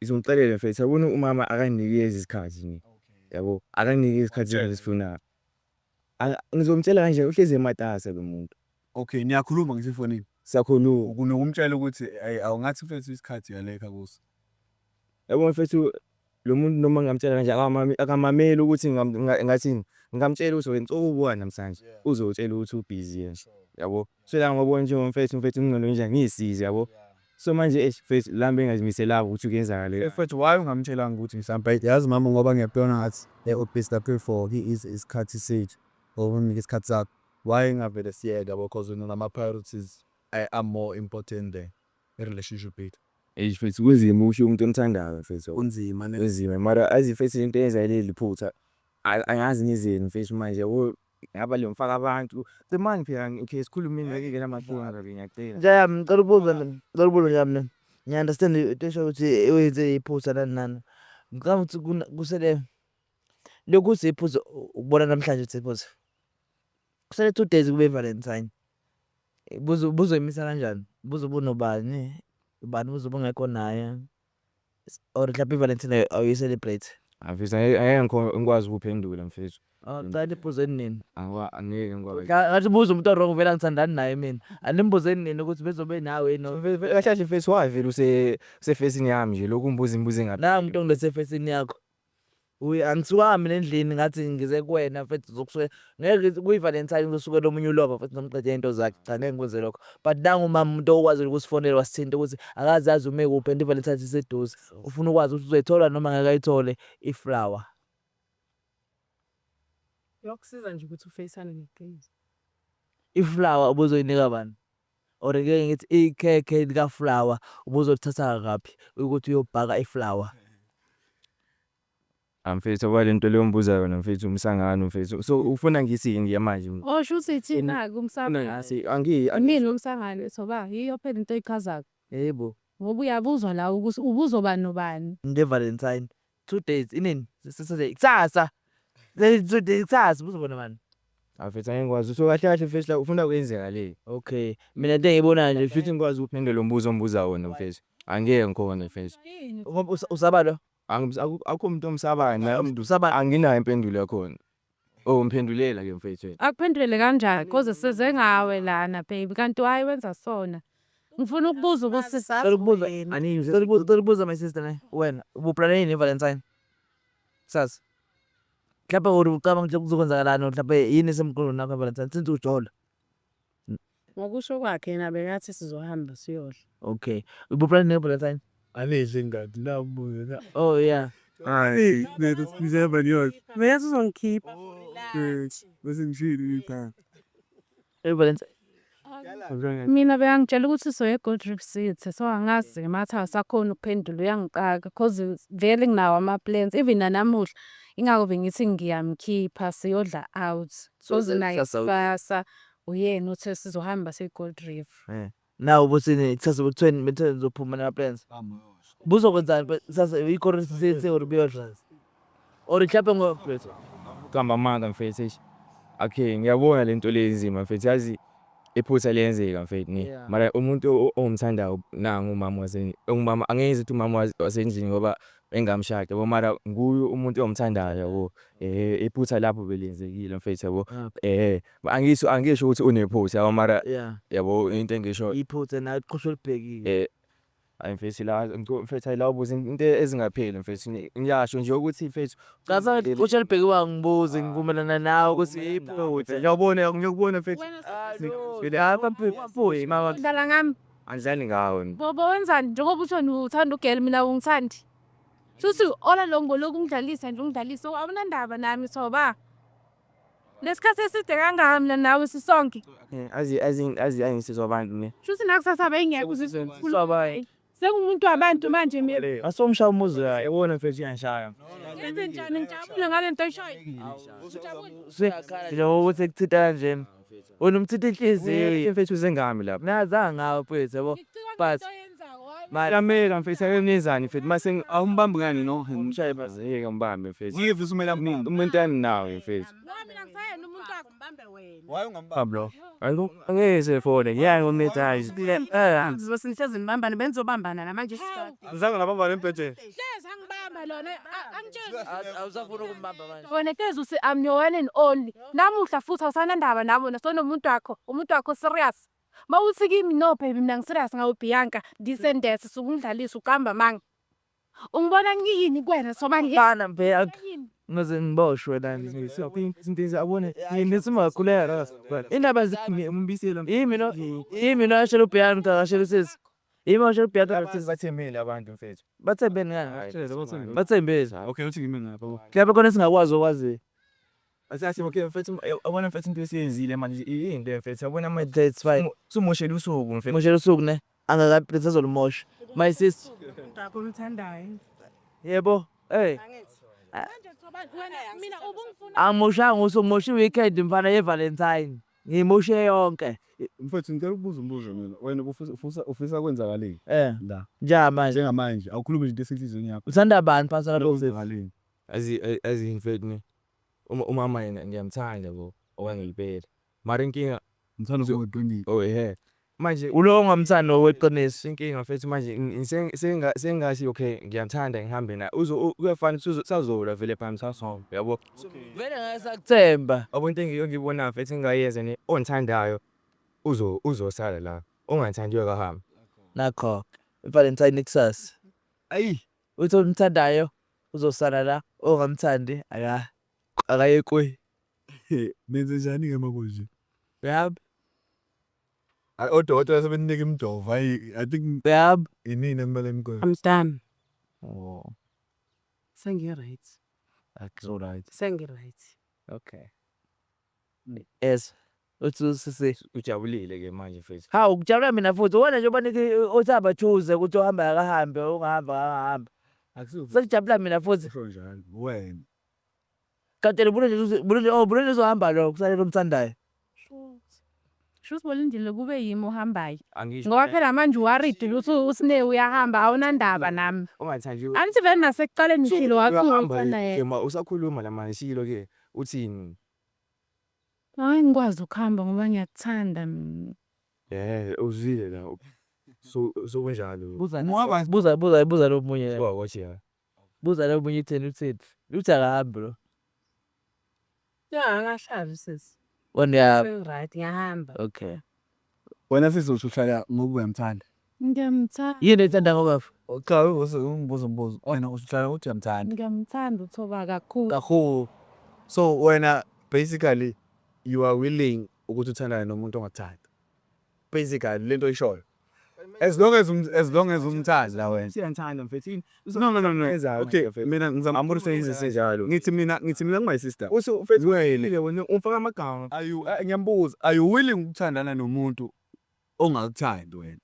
Izongixelela mfethu yabona umama akanikezi isikhathi ni. Yabo akanikezi isikhathi esifuna. Ngizomtshela kanje uhlezi ematasa lo muntu. okay niyakhuluma ngisefonini Siyakhuluma. ukunokumtshela ukuthi hey awungathi mfethu isikhathi uyaleka kuso Yabo mfethu lo muntu noma ngamtshela kanje akamameli ukuthi ngathini ngamtshela ukuthi wena ubuwa namhlanje uzotshela ukuthi ubusy nje yabo. So la ngibona nje mfethu ngingcono nje ngisize yabo. So manje mfethu lambe engazimisela ukuthi kuyenzakala. mfethu why ungamtshelanga ukuthi mhlawumbe yazi mama ngoba ngiyabona ngathi ubusy lapho for he is isikhathi sethu ngoba isikhathi sakho why ngavele siyeka because nama priorities are more important than a relationship yethu Mfethu kunzima usho umuntu omthandayo mfethu. kunzima ne Kunzima mara azi mfethu into eyenza leli phutha angazi ngizeni mfethu manje yabo ngaba le mfaka abantu semani phela okay sikhulumeni ngeke namaqhinga ngiyacela. njaya ngicela ubuza njani ngiya-understand into esho ukuthi wenze iphutha nani ngicabanga ukuthi kusele lokhu iphutha ukubona namhlanje ukuthi iphutha kusele 2 days kube Valentine buzoyimisa kanjani ubunobani ubani uzobungekho naye or mhlawumbe iValentine awuyi-celebrate Mfethu angeke ngikwazi ukuphendula mfethu. cala ibuzeni nini Angeke ngikwazi. ngathi buza umuntu o-wrong vele angithandani naye mina animbuzeni nini ukuthi bezobe nawe Kahle mfethu why vele usefacing yami nje lokhu umbuza ngapi. nangu umuntu ongilethe efesini yakho angisukanga mina endlini ngathi ngize kuwena mfethu zokusuke ngeke kuyi-Valentine kusuke lo munye ulova futhi nomqedela into zakhe cha ngeke ngikwenze lokho but nangu umama umuntu okwazi ukusifonela wasithinta ukuthi akazi azi ume kuphi and i-Valentine iseduze ufuna ukwazi ukuthi uzoyithola noma ngeke ayithole iflower Yokusiza nje ukuthi ufacane neqiniso. iflower ubuzoyinika bani or ngeke ngithi ikhekhe likaflower ubuzolithatha ngaphi ukuthi uyobhaka iflower Mfethu kwalento leyo mbuza yona mfethu umsangano mfethu. So ufuna ngisini ke manje? Osho ukuthi thina kumsangano. Mina umsangano soba yiyo phela into eyichazako. yebo Ngoba uyabuzwa la ukuthi ubuzoba nobani. nge-Valentine 2 days inini kusasa le 2 days kusasa uzobona mani Mfethu angeke ngikwazi. So kahle mfethu la ufuna kwenzeka le. okay mina into engiyibona nje Futhi ngikwazi ukuphendula lo mbuzo ombuza wona mfethu. Angeke ngikhona mfethu. usaba lo Akukho umuntu omsabayo naye umuntu usaba anginayo impendulo yakhona. Oh mphendulela ke mfethu. Akuphendulele kanjani? Koze size ngawe lana baby kanti hayi wenza sona. Ngifuna ukubuza ukuthi Ngicela my sister ne. Wena ubuplane yini Valentine? Sasa. Mhlawumbe ucabanga nje kuzokwenzakalani mhlawumbe yini esemqondweni nakho Valentine since ujola. Ngokusho kwakhe yena bekathi sizohamba siyodla. Okay. Ubuplane ne Valentine? Alezi ngadi nabuya. Oh yeah. Hayi, netho sizeba niyo. Bekathi uzongikhipha. Bese ngishilo ikhaya. Valentine. mina beyangitshela ukuthi soye Gold Reef City so angazi matha asakhona ukuphendula uyangixaka cause vele nginawo ama-plans even nanamuhla ingakho bengithi ngiyamkhipha siyodla out so zinayisasa uyena uthe sizohamba se-Gold Reef. Now ubuthini sasa ubuthweni bethe uzophuma na plans. Buzokwenzani sasa i-Gold Reef City or beyodla. Or mhlawumbe ngo Kuhamba amanga mfethu. Okay, ngiyabona lento lenzima mfethu yazi iphutha liyenzeka mfethu ni. Yeah. Mara umuntu ongimthandayo nangu umama ungumama angeze uthi umama wasendlini ngoba engamshada yabo mara nguye umuntu ongimthandayo yabo. Iphutha lapho belenzekile mfethu yabo. Angisho ukuthi unephutha yabo mara yeah. yabo into engisho Iphutha na iqosho libhekile. hayi mfethu la mfethu la ubuza into ezingapheli mfethu ngiyasho nje ukuthi mfethu Qaza iqosho libhekiwa ngibuze ngivumelana nawe ukuthi iphutha. ngiyakubona mfethu mama Dlala ngami anjani ngawe bobo wenzani njengoba uthoni uthanda ugeli mina ungithandi shuthi ola longo lokungidlalisa nje ungidlalisa awunandaba nami soba lesikhathi eside kangaka mina nawe sisonke azi angisizwa abantu ne shuthi nakusasa bengekho uzizwe sengumuntu wabantu manje mina Asomsha umuzi yabona mfethu iyanshaya yenze njani ngijabule ngalento eshoyo njengoba ukuthi kuthita kanje. Wena umthitha inhliziyo. mfethu uzengami lapha Nazanga ngawe mfethu yabo. But Lamela mfethu akenizani mfethu mase awumbambi ngani no ngimshaye bazeke ngibambe mfethu Ngiyevisa umela mningi. umuntu ami nawe mfethu mina ngisayena umuntu wakho mbambe wena Waye ungambamba bro. Ayiko angeze fone yango netayizi Basihlezi nibambane benzobambana namanje isikhathi. Azange nabamba lempethe. hlezi angibamba lona angitshela awusafuna ukumbamba manje. wena kezwe uthi I'm your one and only namuhla futhi awusanandaba nabo nasonomuntu wakho serious mawuthi kimi no baby mina ngiserious ngawe Bianca ndisendese sokungidlalisa uqamba manga ungibona ngiyini kwena soba Bana mbe ngaze ngiboshwe la izinto abone nisimakhuleka. Indaba umbisela yimi no ashela ubhiyana ngashela sisi. Yimi ashela ubhiyana bathemele abantu mfethu bathembeni bathembezi. Okay, uthi ngime ngapha. Mhlawumbe khona singakwazi okwazi. Asasi okay mfethu abona mfethu into esiyenzile manje into mfethu yabona manje That's fine. sumoshela usuku mfethu Moshela usuku ne angakaphilisa zolumosha. My sister. Takho umthandayo. Yebo. Hey. mina ubungifuna Angimoshanga usumosha weekend mfana ye Valentine. Ngimoshe yonke. Mfethu ngicela ukubuza umbuzo mina. Wena ufisa kwenzakaleni? La. Nja manje. Njengamanje awukhulumi into esenhlizweni yakho. Uthanda abantu phasa lapho. Kwenzakaleni? azi mfethu ne umama yena ngiyamthanda bo okwangempela mara inkinga Ngithanda ukuqinisa. manje Ulo ongamthanda weqiniso. inkinga mfethu manje sengathi okay ngiyamthanda ngihambe naye uyafana sazola vele phakathi saso yabo Vele ngasakuthemba. into engiyibona mfethu engayenza ne ongithandayo uzosala la ongathandiyo kahamba Nakho. Valentine kusasa. Ayi, Uthi umthandayo uzosala la ongamthandi akayekwe. nenze njani ke makuzi? Yab. Odokotela sebenika imidova. I think Yab. inini emele imkwe. I'm done. Oh. Sengi-right. That's all right. Sengi-right. Okay. Yes. Uthi sisi. ujabulile ke manje mfethu Hawu ukujabula mina futhi wena nje ubanike othaba choose ukuthi uhamba akahambe ungahamba. Akusuthi Sekujabula mina futhi. usho njalo. Wena. Kanti bulele uzohamba lo kusalele umthandayo. shuthi bolindile kube yimi uhambayo angisho ngoba phela manje uwaridi ukuthi usine uyahamba awunandaba nami ongathandiyo angithi vele nasekuqaleni impilo wakho ngithanda yena ma usakhuluma la manje shilo ke uthini hayi ngikwazi ukuhamba ngoba ngiyakuthanda uzwile la so kunjalo Buza lo munye. wathi ya Buza lo munye utheni. Uthi akahambi lo. Ya ngahlala sisi. Wena Right ngiyahamba. okay. Wena sizothi uhlala ngoba uyamthanda. Ngiyamthanda. Yini ethanda ngobafu? Cha ungibuza umbuzo. Wena uhlala uthi uyamthanda. Ngiyamthanda uThoba kakhulu. Kakhulu. So wena basically you are willing ukuthi uthandane nomuntu ongathandi. Basically lento oyishoyo. As long as umthanda la wena. Siyathanda mfethu. No. Okay, mina ngizama Amburise senjalo. ngithi mina my sister. Mfethu wena ufaka amagama. Ngiyambuza, are you willing ukuthandana nomuntu ongakuthandi wena?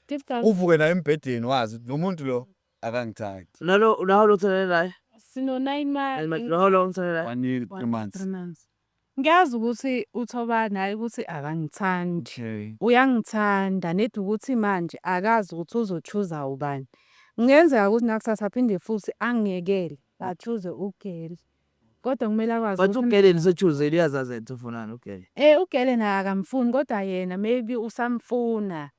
Deep down. Uvuke naye embhedeni wazi nomuntu lo akangithandi. Nalo uthandana naye? Sino 9 months. Nalo uthandana naye? 1 year 3 months. 3 months. Ngiyazi ukuthi uThoba naye ukuthi akangithandi. Okay. Uyangithanda nedi ukuthi manje akazi ukuthi uzochuza ubani. Kungenzeka ukuthi nakusasa aphinde futhi angiyekele achuze uGeli. Kodwa kumele akwazi But uGeli nisechoose liyazazi into ufunani uGeli. uGeli naye akamfuni kodwa yena maybe usamfuna.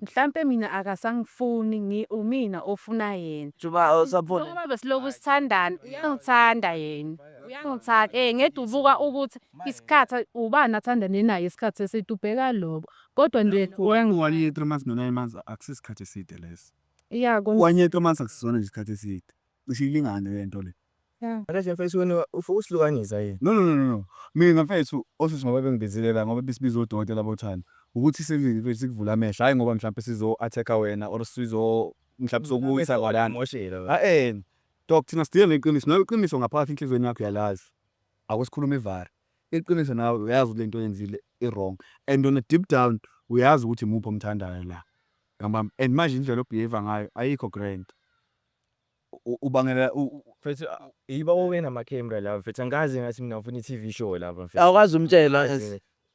Mhlambe mina akasangifuni umina ofuna yena. Juba usapona. Ngoba besiloku sithandana, uyangithanda yena. Uyangithanda. Ngeke uvuka ukuthi isikhathi ubani athandane naye isikhathi eside ubheka lobo. Kodwa nje 1 year 3 months no 9 months akusisikhathi eside leso. yeah 1 year 3 months akusona nje isikhathi eside. Cishe ilingane lento le. Manje mfethu wena ufuna usilukaniza yini? No. Mina mfethu osisi ngoba bengibizelela ngoba besibiza odokotela abothanda. Ukuthi sikuvula amehlo hayi ngoba mhlawumbe sizo attacka wena or sizo mhlawumbe sokuyisa kwadana. Moshela. Doc thina sidile neqiniso. Nawe iqiniso ngaphakathi enhlizweni yakho uyalazi. Akusikhuluma ivari. Iqiniso nawe uyazi lento oyenzile i-wrong. And on a deep down uyazi ukuthi muphi omthandayo la. Ngambam and manje indlela obehave ngayo ayikho grand. Ubangela Mfethu yiba wena ama-camera la mfethu angazi ngathi mina ufuna i-TV show lapha mfethu. Awukazi umtshela.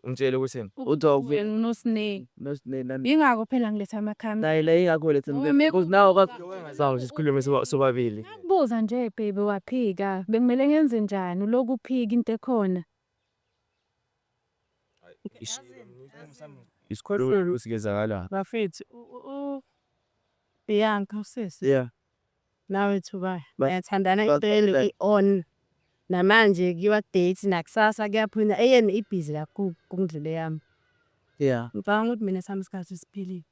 Umtshele ukuthi Udog noSnake. nosinene. Ingakho phela ngiletha amakhamera. Nayi ingakho lethe Ngoba because nawe sawu sikhulume sobabili. Buza nje baby waphika. Bekumele ngenze njani uloku uphika into ekhona. Isikhulu usikezakala. Bafethu Bianca usisi. Yeah. Nawe Thuba. Ba- Bayathandana ba- impela i-on. Namanje kuyiwa date nakusasa kuyaphinda eyena ibhizi kakhulu kungidlule yami. Yeah. Ngicabanga ukuthi mina sami isikhathi siphilile.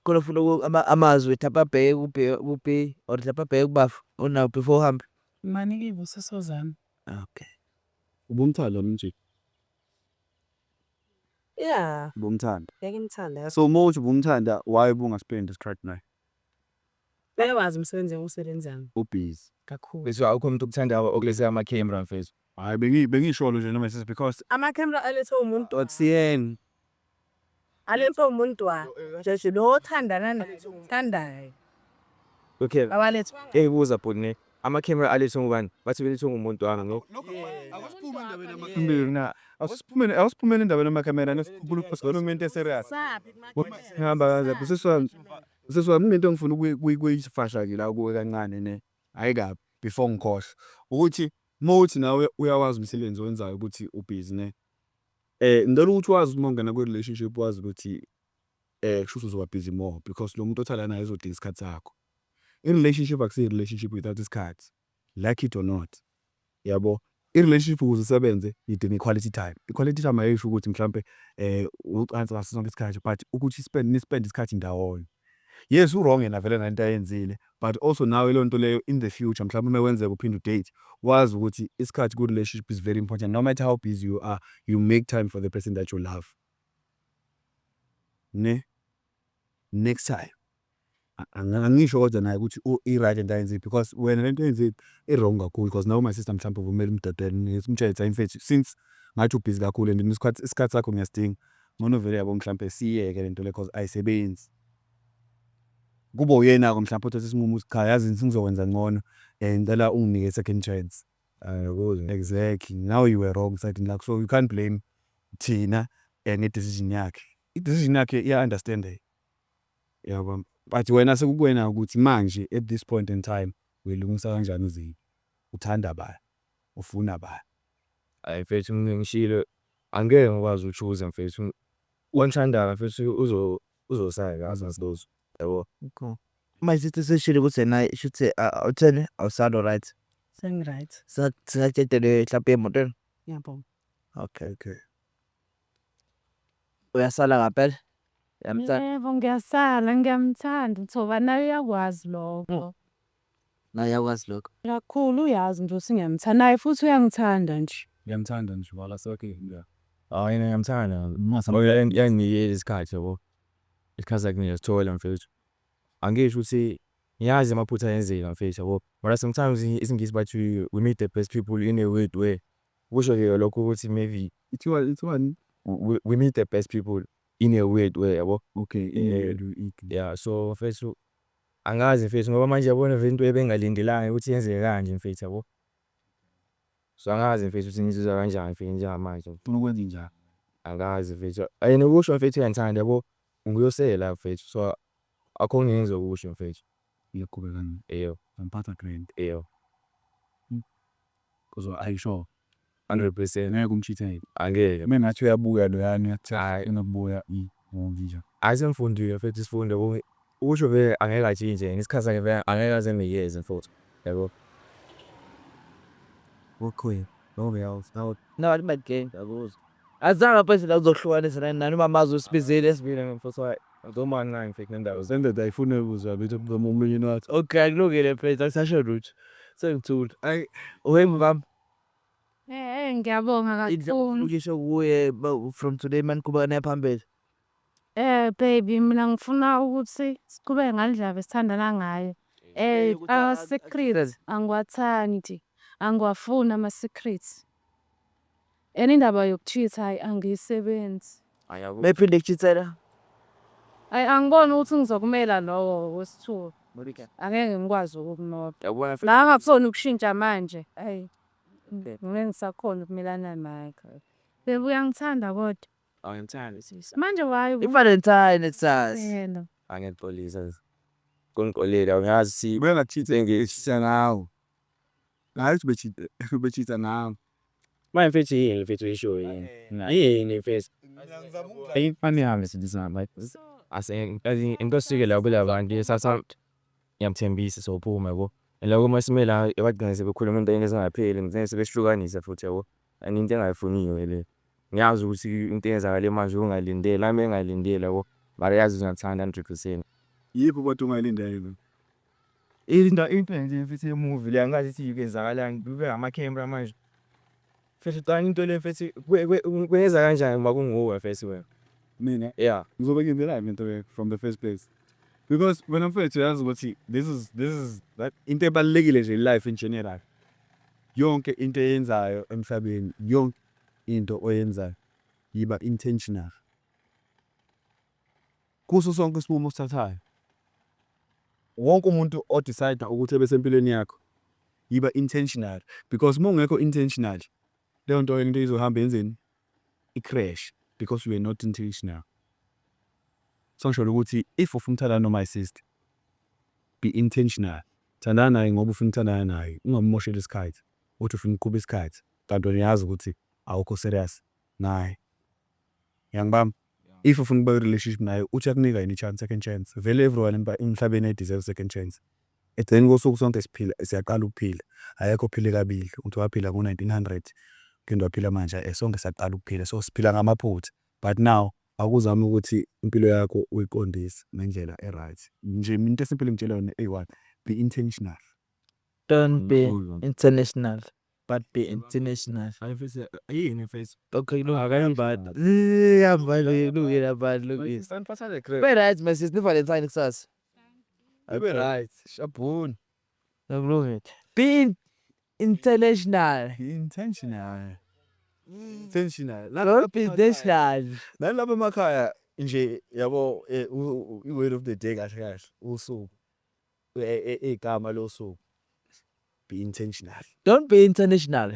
Khona ufuna amazwi thapha bheke kuphi or thapha bheke kubafu ona before uhambe. Mani kibo sesozami. Okay. ubumthanda nje. Yeah, Ubumthanda. ngiyangimthanda. So mawuthi ubumthanda why bungaspend isikhathi naye? Bayawazi umsebenzi engiwusebenzanga Ubusy. kakhulu. Mfethu awukho umuntu okuthanda okulesa ama-camera mfethu. Hayi bengisho nje noma sisi because Ama-camera alethwe umuntu othen alethwe umuntu nje lo othandana naye uthandayo. Okay. Awalethwe. Ngibuza bhotne. Ama-camera alethwe ngubani? Bathi belethwe ngumuntu wanga ngo. awusiphumele endabeni amakhamera nesikhuluma ukhuluma eserious. Hamba kanjani? Seswami into engifuna ukuyifasha ke la kuwe kancane ne. Hayi kabi before ngikhohle. Ukuthi mawuthi nawe uyawazi umsebenzi owenzayo ukuthi ubusy ne. Ngicela ukuthi wazi uma ungena kwe relationship wazi ukuthi kusho uzoba busy more because lo muntu othala naye uzodinga isikhathi sakho. In relationship akusiyi relationship without isikhathi. Like it or not. Yabo. I-relationship ukuze isebenze idinga i-quality time. I-quality time ayisho ukuthi mhlambe ucansa ngaso sonke isikhathi but ukuthi spend isikhathi ndawonye. Yes wrong yena vele nento ayenzile but also nawe le nto leyo in the future mhlawumbe uma wenzeka uphinde udate wazi ukuthi isikhathi ku relationship is very important no matter how busy you are you make time for the person that you love. Ne next time angisho kodwa naye ukuthi i-right into ayenzile because wena lento yenzile i-wrong kakhulu because now my sister mhlawumbe uvumela umdadeni ngisimtshela imfethu since ngathi ubusy kakhulu and isikhathi sakho ngiyasidinga ngono vele yabo mhlawumbe siyeke lento le because ayisebenzi. Kuba uyena ko mhlawumbe uthatha isinqumo ukuthi cha yazi ngizokwenza ngcono ngicela unginike second chance. Exactly. Now you were wrong side like so you can't blame thina decision yakhe. I-decision yakhe iya understand. Yabo. But wena sekukwena ukuthi manje at this point in time uyilungisa kanjani uzibi? Uthanda ba? Ufuna ba? Hayi mfethu ngishilo angeke ngikwazi uchoose mfethu. Wanthanda mfethu uzosaya azazilozo. Yabo. Okay. My sister seshile ukuthi naye shothi uthene awusado right. Sengiright. Sakutshele mhlawumbe emotweni. Yabo. Okay. Uyasala ngaphela? Yamthanda. Yebo, ngiyasala, ngiyamthanda. Thoba naye uyakwazi lokho. Naye yakwazi lokho. Kakhulu uyazi nje ukuthi ngiyamthanda. Naye futhi uyangithanda nje. Ngiyamthanda nje wala sonke nje. Hayi mina ngiyamthanda. Yanginikeza isikhathi yabo. Isikhathi sakunika sithola mfethu. Angisho ukuthi ngiyazi amaphutha ayenzeka mfethu yabo. But sometimes isingisi bathi we meet the best people in a weird way. Kusho ke lokho ukuthi maybe It's one. we meet the best people in a weird way yabo. Okay. Yeah, so mfethu angazi mfethu ngoba manje yabona vele into ebengalindelanga ukuthi yenzeke kanje mfethu yabo. So angazi mfethu ukuthi ngizizwa kanjani mfethu njengamanje. Ufuna ukwenza njani? Angazi mfethu. Ayena kusho mfethu uyangithanda yabo. Ngiyosela mfethu. So akho ngenzo kusho mfethu. Ngiyaqhubeka Eyo, ngempatha grand. eyo. Cause are you sure? 100%. Ngeke umchithele. Angeke. Mina ngathi uyabuya lo yani Hayi. unokubuya ngisho. Ayisemfundile mfethu isifundo yabo. Usho vele angeke atshintshe. Ngesikhathi sakhe vele angeke aze ngiyeze mfethu. Yabo. Okay. No else. Now No, I might game. Azange phela la uzohlukanisa nani mamazi usibizile. Sibile mfethu wayi. Ngoma nine mfethu nendawo. send that ayifuna ukuzwa bethu omunye nathi. Okay, akulungile mfethu akusasho lutho. Sengithula. Ayi, uhembu bami. Ngiyabonga kakhulu. Ukisho kuye from today man kuba naye phambili. Baby, mina ngifuna ukuthi siqhubeke ngandlela esithandana ngayo. Secrets angiwathandi. Angiwafuni ama-secrets. Indaba yokucheat hayi angiyisebenzi. Ayabo. Mephinde kuchithela. Angiboni ukuthi ngizokumela lowo wesithuba. Angeke ngikwazi ukukunqoba. Yabona mfethu. La ngakufoni ukushintsha manje. Hayi. Ngeke ngisakhona ukumelana naye. Bebe uyangithanda kodwa. Angimthandi sisi. Manje why? I-Valentine sazi. Yena. Angiyixolisa. Kongiqolela uyazi si Bengacheat ngishisa ngawo. Ngathi bechitha ngawo. manje mfethu yini mfethu isho yini. Yini mfethu. Ayifani yami sidizama. Into sike la bela abantu sasa ngiyamthembisa sophuma yabo. Lokho masimela abagcina sebekhuluma into engezingapheli ngizene sebehlukanisa futhi yabo. Into engayifuniyo le. Ngiyazi ukuthi into eyenzakala manje ungalindele nami engalindele yabo. Mara yazi ngiyathanda 100%. Yipho kodwa ungayilindele. Into nje mfethu emovie le angazi ukuthi ikenzakalani kube ama camera manje. Mfethu tani into le mfethu kwenza kanjani makunguwe mfethu wena. Mina Yeah. ngizobe ngenzela into from the first place. Because when I'm first yazi ukuthi this is that into ebalekile nje life in general. Yonke into eyenzayo emhlabeni, yonke into oyenzayo yiba intentional. Kuso sonke isinqumo osithathayo. Wonke umuntu odecide ukuthi ebe sempilweni yakho yiba intentional because mongekho intentional leyo nto into izohamba yenzeni i-crash because you were not intentional. So ngisho ukuthi if ufuna ukuthandana noma sister be intentional. Thandana naye ngoba ufuna ukuthandana naye, ungammosheli isikhathi. Uthi ufuna ukuqhuba isikhathi kanti wena uyazi ukuthi awukho serious naye. Yangibamba. If ufuna ukuba relationship naye uthi akunika yini chance, second chance. Vele everyone emhlabeni they deserve second chance. At the end kosuku sonke siphila siyaqala ukuphila. Ayekho phile kabili. Uthi waphila ngo1900 phinde waphila manje sonke siyaqala ukuphila. So siphila ngamaphutha. But now akuzama ukuthi impilo yakho uyiqondise ngendlela right. Nje into esimpilo ngitshela yona A1 be intentional. Don't be international, but be international. Ayifese yini face. Okay, no, akayambani. Yambani lungile bani lungile. Saniphatha le crap. Be right my sister Valentine kusasa. Be right. Shabuni. Nakulungile. Be international. Intentional. Intentional. Be international. Nalapha emakhaya nje yabo i-word of the day kahle kahle usuku. Igama losuku. Be intentional. Don't be international.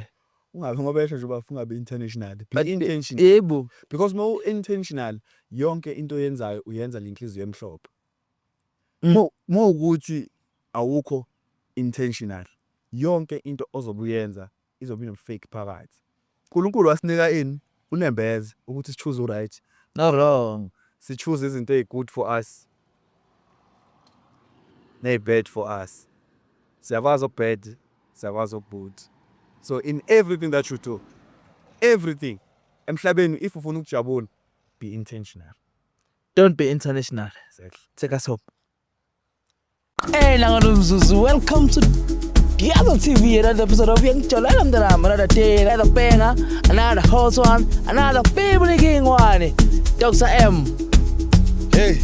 Ungabe ngoba esho nje bafunga be international. Be But intentional. yebo. Because mo intentional yonke into oyenzayo uyenza lenhliziyo emhlophe. Mo ukuthi awukho intentional. Yonke into ozobuyenza izobe ino-fake phakathi. uNkulunkulu wasinika ini unembeze ukuthi si choose right. No wrong. Si choose izinto good for us. Ne bad for us. Siyakwazi okubad, siyakwazi okugood. So in everything that you do, everything emhlabeni if ufuna ukujabula be intentional. Don't be international. Take us home. Hey, Langanumzuzu, welcome to Diazo TV, another episode of Young Chola Mdaram, another day, another banger, another hot one, another family king one. Dr. M. Hey,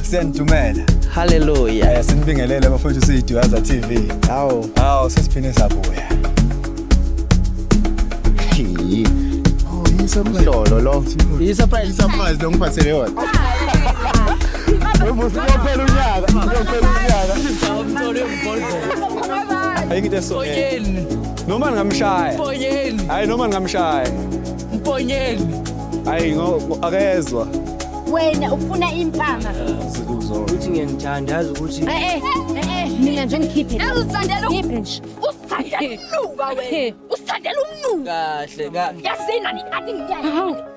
siyanidumela. Hallelujah. Sinibingelele bafowethu siyiDiazo TV. Hawo sesiphine sabuya. Lolo lo. Surprise lo ngiphathele yona. Uyophela unyaka. Ayikho so. Noma ngingamshaya. Hayi noma ngingamshaya. Hayi akezwa. Wena ufuna impama. Uthi ngiyangithanda yazi ukuthi Mina nje ngikhiphe. Uzithandela nje. Usithandela umnuka wena. Usithandela umnuka. kahle. Yasina ni athi ngiyazi.